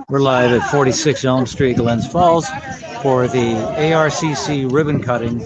We're live at 46 Elm Street, Glens Falls, for the ARCC ribbon cutting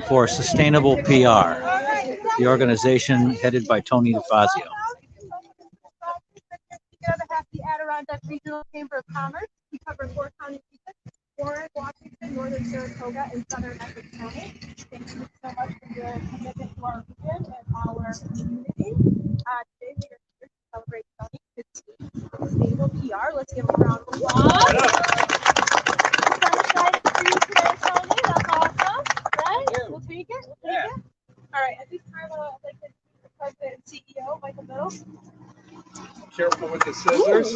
for Sustainable PR, the organization headed by Tony Defazio. The Adirondack Regional Chamber of Commerce. We cover 4 counties: Warren, Washington, Northern Saratoga, and Southern Essex County. Thank you so much for your commitment to our region and our community. Today we are here to celebrate Tony 15 Sustainable PR. Let's give him a round of applause. I'm excited for you today, Tony. That's awesome, right? We'll take it. All right. At this time, I'd like to introduce the President and CEO, Michael Biddle. Careful with the scissors.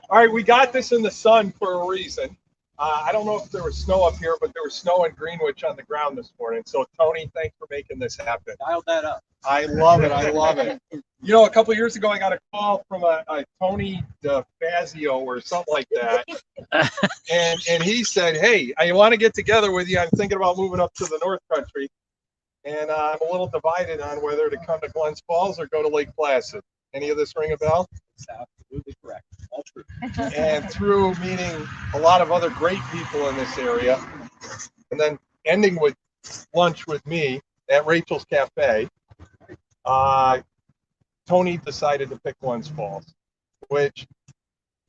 All right, we got this in the sun for a reason. I don't know if there was snow up here, but there was snow in Greenwich on the ground this morning. So, Tony, thanks for making this happen. Dialed that up. I love it. I love it. You know, a couple of years ago, I got a call from a Tony Defazio or something like that. and he said, hey, I want to get together with you. I'm thinking about moving up to the North Country. And I'm a little divided on whether to come to Glens Falls or go to Lake Placid. Any of this ring a bell? That's absolutely correct. All true. And through meeting a lot of other great people in this area, and then ending with lunch with me at Rachel's Cafe, Tony decided to pick Glens Falls, which,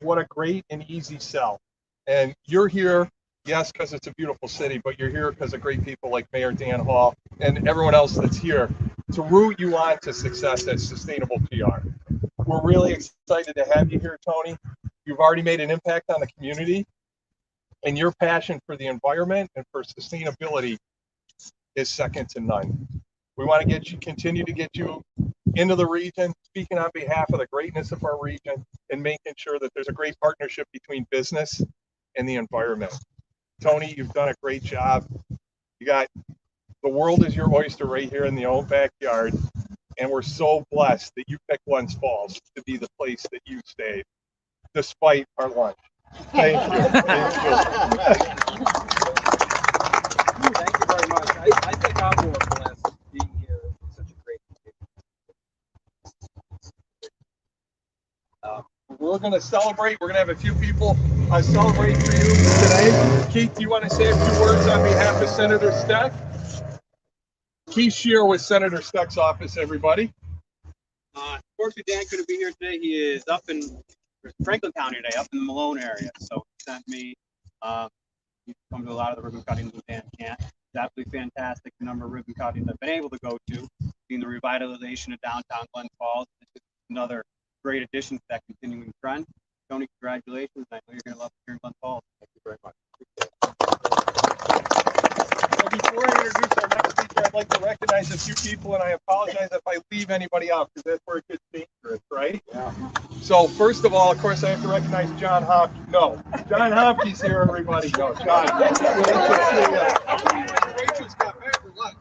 what a great and easy sell. And you're here, yes, because it's a beautiful city, but you're here because of great people like Mayor Dan Hall and everyone else that's here to root you on to success at Sustainable PR. We're really excited to have you here, Tony. You've already made an impact on the community, and your passion for the environment and for sustainability is second to none. We want to continue to get you into the region, speaking on behalf of the greatness of our region and making sure that there's a great partnership between business and the environment. Tony, you've done a great job. You got the world is your oyster right here in the old backyard, and we're so blessed that you picked Glens Falls to be the place that you stayed, despite our lunch. Thank you. Thank you. Thank you very much. I think I'm more blessed being here in such a great community. We're going to celebrate. We're going to have a few people celebrate for you today. Keith, do you want to say a few words on behalf of Senator Steck? Keith Shear with Senator Steck's office, everybody. Unfortunately, Dan couldn't be here today. He is up in Franklin County today, up in the Malone area. So he sent me. He's come to a lot of the ribbon cuttings with Dan can't. It's absolutely fantastic. The number of ribbon cuttings I've been able to go to, seeing the revitalization of downtown Glens Falls. It's another great addition to that continuing trend. Tony, congratulations. I know you're going to love it here in Glens Falls. Thank you very much. So before I introduce our next speaker, I'd like to recognize a few people, and I apologize if I leave anybody out because that's where it gets dangerous, right? Yeah. So first of all, of course, I have to recognize John Hopkins. No, John Hopkins here, everybody. No, John. Rachel's got back for lunch.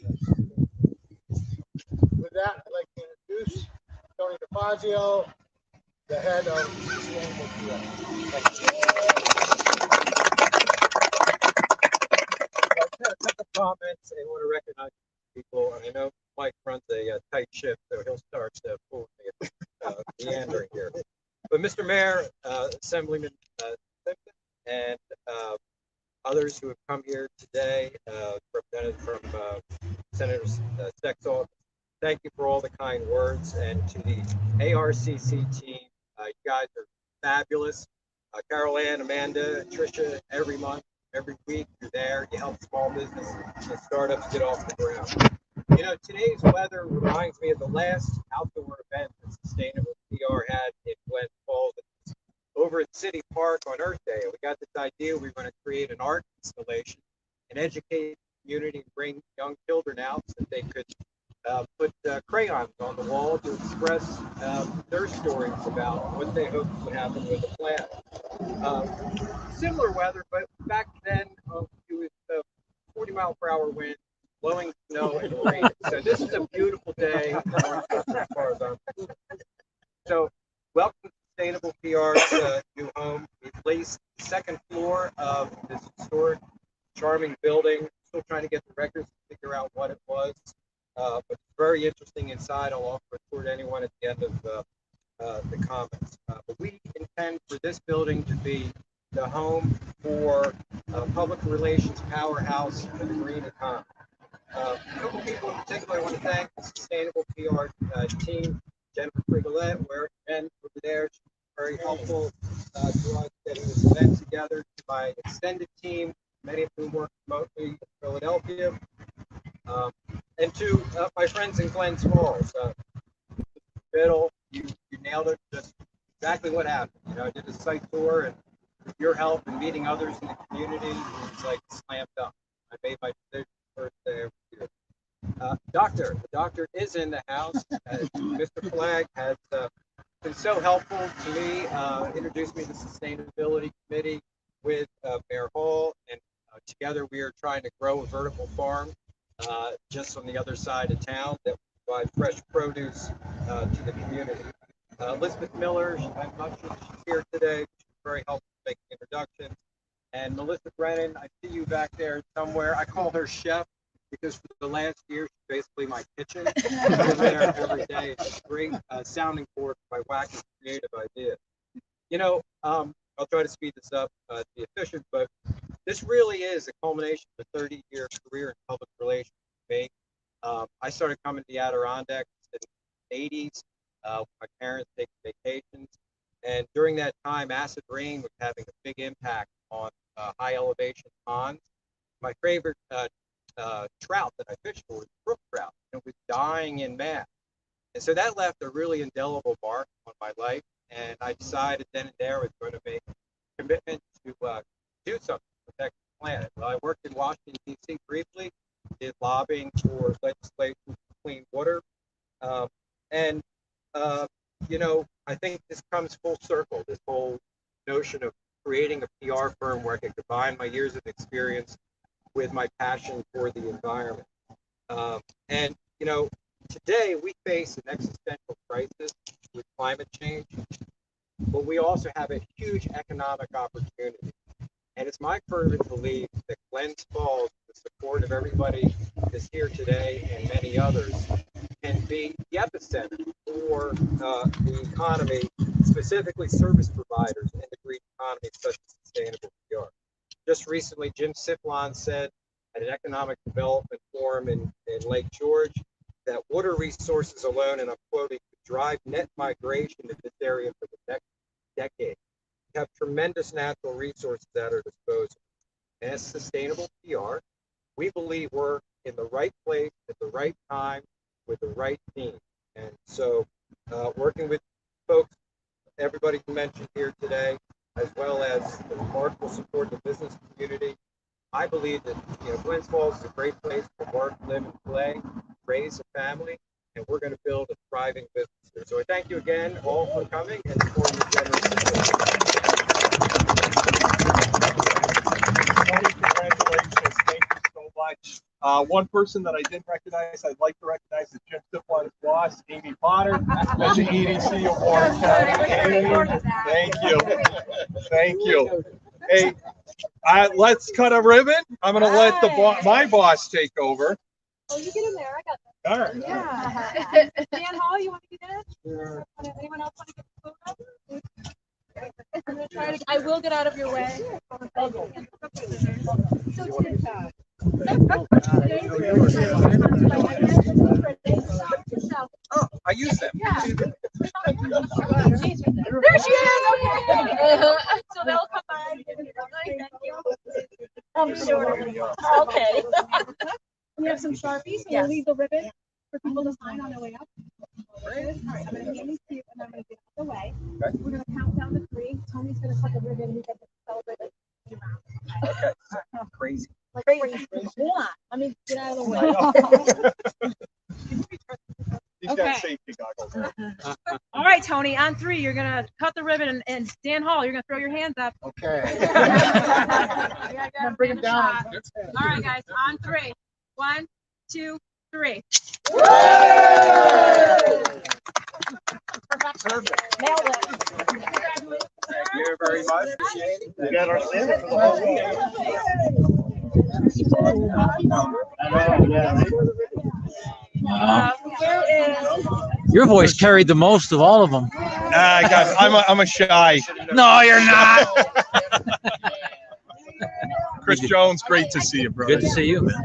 With that, I'd like to introduce Tony Defazio, the head of Sustainable PR. A couple comments. I want to recognize people. I know Mike runs a tight ship, so he'll start pulling the meandering here. But Mr. Mayor, Assemblyman Simpson, and others who have come here today, represented from Senator Stexall, thank you for all the kind words. And to the ARCC team, you guys are fabulous. Carol Ann, Amanda, Tricia, every month, every week, you're there. You help small business and startups get off the ground. You know, today's weather reminds me of the last outdoor event that Sustainable PR had in Glens Falls over at City Park on Earth Day. We got this idea we were going to create an art installation and educate the community and bring young children out so that they could put crayons on the wall to express their stories about what they hope would happen with the planet. Similar weather, but back then it was 40-mile-per-hour wind, blowing snow and rain. So this is a beautiful day in Northwest as far as I'm concerned. So welcome to Sustainable PR's new home. We've leased the second floor of this historic, charming building. Still trying to get the records to figure out what it was. But it's very interesting inside. I'll offer a tour to anyone at the end of the comments. But we intend for this building to be the home for a public relations powerhouse for the green economy. A couple people in particular I want to thank: the Sustainable PR team, Jennifer Frigolette, and over there, she's very helpful to us getting this event together. To my extended team, many of whom work remotely in Philadelphia, and to my friends in Glens Falls. Biddle, you nailed it. Just exactly what happened. You know, I did a site tour, and with your help and meeting others in the community, it was like slam dunk. I made my decision first day of the year. The doctor is in the house. Mr. Flagg has been so helpful to me, introduced me to the Sustainability Committee with Mayor Hall, and together we are trying to grow a vertical farm just on the other side of town that will provide fresh produce to the community. Elizabeth Miller, I'm not sure she's here today. She's very helpful making introductions. And Melissa Brennan, I see you back there somewhere. I call her Chef because for the last year, she's basically my kitchen. I'm there every day. It's a great sounding board for my wacky creative ideas. You know, I'll try to speed this up to be efficient, but this really is a culmination of a 30-year career in public relations for me. I started coming to the Adirondack in the 80s with my parents taking vacations. And during that time, acid rain was having a big impact on high elevation ponds. My favorite trout that I fished for was brook trout, and it was dying in mass. And so that left a really indelible mark on my life. And I decided then and there I was going to make a commitment to do something to protect the planet. Well, I worked in Washington, D.C. briefly, did lobbying for legislation for clean water. You know, I think this comes full circle, this whole notion of creating a PR firm where I can combine my years of experience with my passion for the environment. And, you know, today we face an existential crisis with climate change, but we also have a huge economic opportunity. And it's my fervent belief that Glens Falls, with the support of everybody that's here today and many others, can be the epicenter for the economy, specifically service providers in the green economy, such as Sustainable PR. Just recently, Jim Siplon said at an economic development forum in Lake George that water resources alone, and I'm quoting, drive net migration to this area for the next decade. We have tremendous natural resources at our disposal. And as Sustainable PR, we believe we're in the right place at the right time with the right team. And so working with folks, everybody can mention here today, as well as the remarkable support of the business community, I believe that Glens Falls is a great place to work, live, and play, raise a family, and we're going to build a thriving business here. So I thank you again all for coming and for your generous support. Tony, congratulations. Thank you so much. One person that I didn't recognize, I'd like to recognize is Jim Stiplin's boss, Amy Potter, as the EDC Award. Thank you. Thank you. Hey, let's cut a ribbon. I'm going to let my boss take over. Oh, you get in there. I got that. All right. Yeah. Dan Hall, you want to get in? Sure. Anyone else want to get the photo? I'm gonna try to. I will get out of your way. Oh, I use them. Yeah. There she is. Okay. So they'll come by. Thank you. I'm sure. Okay. We have some Sharpies. So we'll leave the ribbon for people to sign on their way up. All right, I'm going to hand these to you and I'm going to get out of the way. Okay. We're going to count down to 3. Tony's going to cut the ribbon and we get to celebrate it. Okay. Crazy. Like crazy. Hold on. Let me get out of the way. He's got safety goggles. All right, Tony, on 3, you're going to cut the ribbon and Dan Hall, you're going to throw your hands up. Okay. Yeah, Bring him down. All right, guys, on 3. 1, 2, 3. Perfect. Nailed it. Thank you very much. We got our stamp for the whole Your voice carried the most of all of them. I'm a shy. No, you're not. Chris Jones, great to see you, brother. Good to see you, man.